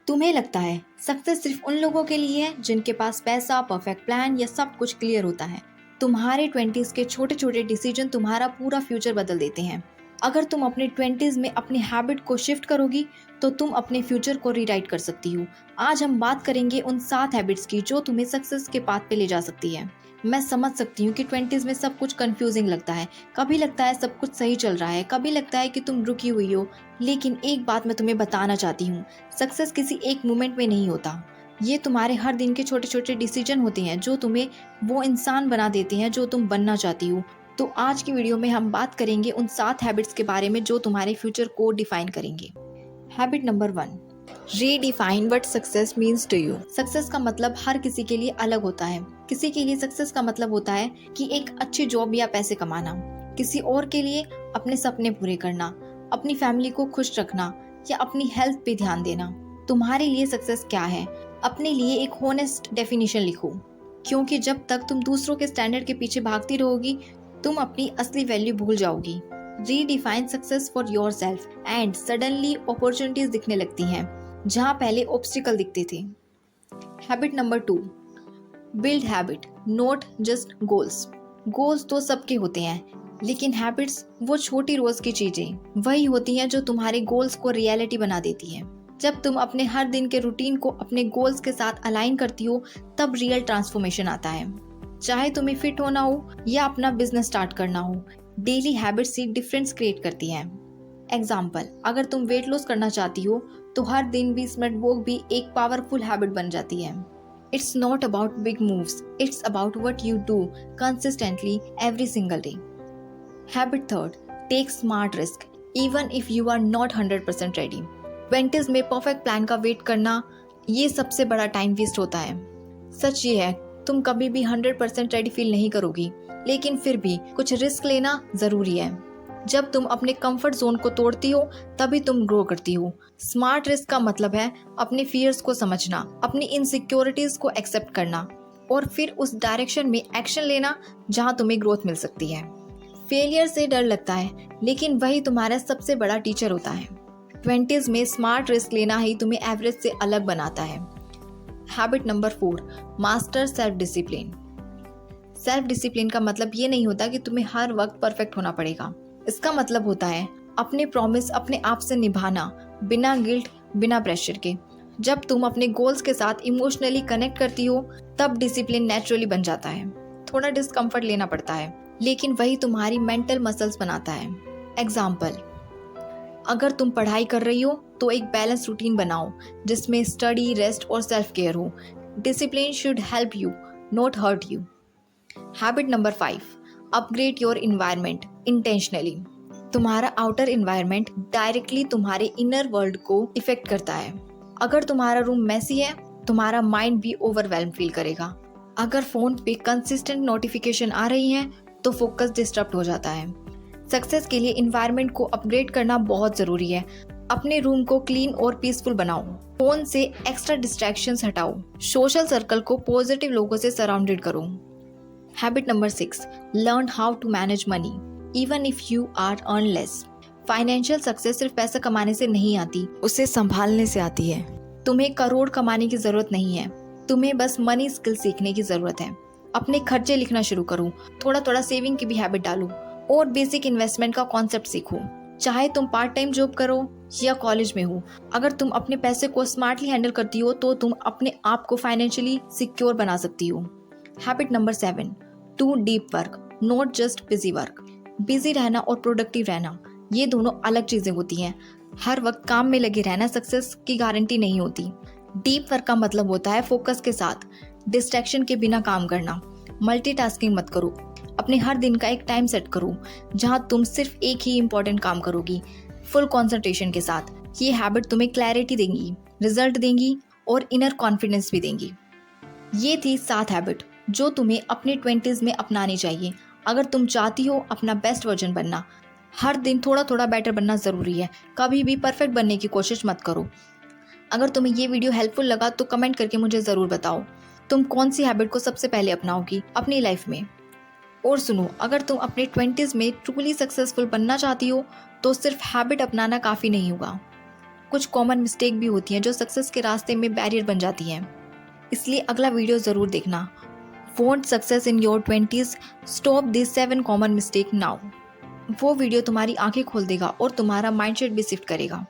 तुम्हें लगता है सक्सेस सिर्फ उन लोगों के लिए है जिनके पास पैसा, परफेक्ट प्लान या सब कुछ क्लियर होता है। तुम्हारे 20s के छोटे छोटे डिसीजन तुम्हारा पूरा फ्यूचर बदल देते हैं। अगर तुम अपने 20s में अपनी हैबिट को शिफ्ट करोगी तो तुम अपने फ्यूचर को रीराइट कर सकती हो। आज हम बात करेंगे उन 7 हैबिट्स की जो तुम्हें सक्सेस के पाथ पे ले जा सकती है। मैं समझ सकती हूँ कि 20s में सब कुछ कंफ्यूजिंग लगता है। कभी लगता है सब कुछ सही चल रहा है, कभी लगता है कि तुम रुकी हुई हो। लेकिन एक बात मैं तुम्हें बताना चाहती हूँ, सक्सेस किसी एक मोमेंट में नहीं होता। ये तुम्हारे हर दिन के छोटे छोटे डिसीजन होते हैं जो तुम्हें वो इंसान बना देते हैं जो तुम बनना चाहती हो। तो आज की वीडियो में हम बात करेंगे उन 7 हैबिट्स के बारे में जो तुम्हारे फ्यूचर को डिफाइन करेंगे। Habit number 1, redefine what success means to you. Success का मतलब हर किसी के लिए अलग होता है। किसी के लिए सक्सेस का मतलब होता है कि एक अच्छी जॉब या पैसे कमाना, किसी और के लिए अपने सपने पूरे करना, अपनी फैमिली को खुश रखना या अपनी हेल्थ पे ध्यान देना। तुम्हारे लिए सक्सेस क्या है? अपने लिए एक होनेस्ट डेफिनेशन लिखो, क्योंकि जब तक तुम दूसरों के स्टैंडर्ड के पीछे भागती रहोगी तुम अपनी असली वैल्यू भूल जाओगी। Redefine success for yourself and suddenly opportunities दिखने लगती हैं जहां पहले ऑब्स्टिकल दिखते थे। Habit number 2, build habit not just goals. Goals तो सबके होते हैं, लेकिन हैबिट्स वो छोटी रोज की चीजें वही होती हैं जो तुम्हारे गोल्स को रियलिटी बना देती हैं। जब तुम अपने हर दिन के रूटीन को अपने गोल्स के साथ अलाइन करती हो तब रियल ट्रांसफॉर्मेशन आता है। चाहे तुम्हें फिट होना हो या अपना बिजनेस स्टार्ट करना हो, डेली हैबिट्स ही डिफरेंस क्रिएट करती हैं। एग्जाम्पल, अगर तुम वेट लॉस करना चाहती हो तो हर दिन 20 मिनट वॉक भी एक पावरफुल हैबिट बन जाती है। It's not about big moves, it's about what you do consistently every single day. Habit 3, take smart risk even if you are not 100% ready. 20s में परफेक्ट प्लान का wait करना ये सबसे बड़ा टाइम वेस्ट होता है। सच ये है तुम कभी भी 100% रेडी फील नहीं करोगी, लेकिन फिर भी कुछ रिस्क लेना जरूरी है। जब तुम अपने कंफर्ट जोन को तोड़ती हो तभी तुम ग्रो करती हो। स्मार्ट रिस्क का मतलब है अपने फियर्स को समझना, अपनी इनसिक्योरिटीज को एक्सेप्ट करना और फिर उस डायरेक्शन में एक्शन लेना जहां तुम्हें ग्रोथ मिल सकती है। फेलियर से डर लगता है, लेकिन वही तुम्हारा सबसे बड़ा टीचर होता है। 20s में स्मार्ट रिस्क लेना ही तुम्हें एवरेज से अलग बनाता है। Habit number 4, master self discipline. Self discipline का मतलब ये नहीं होता कि तुम्हें हर वक्त परफेक्ट होना पड़ेगा। इसका मतलब होता है अपने प्रॉमिस अपने आप से निभाना, बिना गिल्ट, बिना प्रेशर के। जब तुम अपने गोल्स के साथ इमोशनली कनेक्ट करती हो तब डिसिप्लिन नेचुरली बन जाता है। थोड़ा डिस्कम्फर्ट लेना पड़ता है, लेकिन वही तुम्हारी मेंटल मसल्स बनाता है। एग्जाम्पल, अगर तुम पढ़ाई कर रही हो तो एक बैलेंस रूटीन बनाओ जिसमें स्टडी, रेस्ट और सेल्फ केयर हो। Discipline should help you, not hurt you. Habit number 5, upgrade your environment intentionally. तुम्हारा आउटर इन्वायरमेंट डायरेक्टली तुम्हारे इनर वर्ल्ड को इफेक्ट करता है। अगर तुम्हारा रूम मैसी है तुम्हारा माइंड भी ओवरवेल्म फील करेगा। अगर फोन पे कंसिस्टेंट नोटिफिकेशन आ रही हैं तो फोकस डिस्टर्ब हो जाता है। सक्सेस के लिए इन्वायरमेंट को अपग्रेड करना बहुत जरूरी है। अपने रूम को क्लीन और पीसफुल बनाओ, फोन से एक्स्ट्रा डिस्ट्रैक्शंस हटाओ, सोशल सर्कल को पॉजिटिव लोगों से सराउंडेड करो। Habit number 6, learn how to manage money even if you are earn less. Financial success सिर्फ पैसा कमाने से नहीं आती, उसे संभालने से आती है। तुम्हें करोड़ कमाने की जरूरत नहीं है, तुम्हें बस मनी स्किल सीखने की जरूरत है। अपने खर्चे लिखना शुरू करो, थोड़ा थोड़ा सेविंग की भी हैबिट डालो और बेसिक इन्वेस्टमेंट का कॉन्सेप्ट सीखो। चाहे तुम पार्ट टाइम जॉब करो या कॉलेज में हो, अगर तुम अपने पैसे को स्मार्टली हैंडल करती हो तो तुम अपने आप को फाइनेंशियली सिक्योर बना सकती हो। Habit number 7, do deep work not just busy work. Busy रहना और प्रोडक्टिव रहना ये दोनों अलग चीजें होती हैं। हर वक्त काम में लगे रहना सक्सेस की गारंटी नहीं होती। डीप वर्क का मतलब होता है फोकस के साथ, डिस्ट्रैक्शन के बिना काम करना। मल्टीटास्किंग मत करो, अपने हर दिन का एक टाइम सेट करो जहां तुम सिर्फ एक ही इंपॉर्टेंट काम करोगी फुल कंसंट्रेशन के साथ। ये हैबिट तुम्हें क्लैरिटी देंगी, रिजल्ट देंगी और इनर कॉन्फिडेंस भी देंगी। ये थी 7 हैबिट जो तुम्हें अपने 20s में अपनानी चाहिए अगर तुम चाहती हो अपना बेस्ट वर्जन बनना। हर दिन थोड़ा थोड़ा बेटर बनना ज़रूरी है, कभी भी परफेक्ट बनने की कोशिश मत करो। अगर तुम्हें ये वीडियो हेल्पफुल लगा तो कमेंट करके मुझे ज़रूर बताओ तुम कौन सी हैबिट को सबसे पहले अपनाओगी अपनी लाइफ में। और सुनो, अगर तुम अपने 20s में ट्रूली सक्सेसफुल बनना चाहती हो तो सिर्फ हैबिट अपनाना काफ़ी नहीं होगा। कुछ कॉमन मिस्टेक भी होती हैं जो सक्सेस के रास्ते में बैरियर बन जाती हैं, इसलिए अगला वीडियो ज़रूर देखना। Want success in your 20s, stop this 7 common mistake now. वो वीडियो तुम्हारी आंखें खोल देगा और तुम्हारा माइंडसेट भी शिफ्ट करेगा।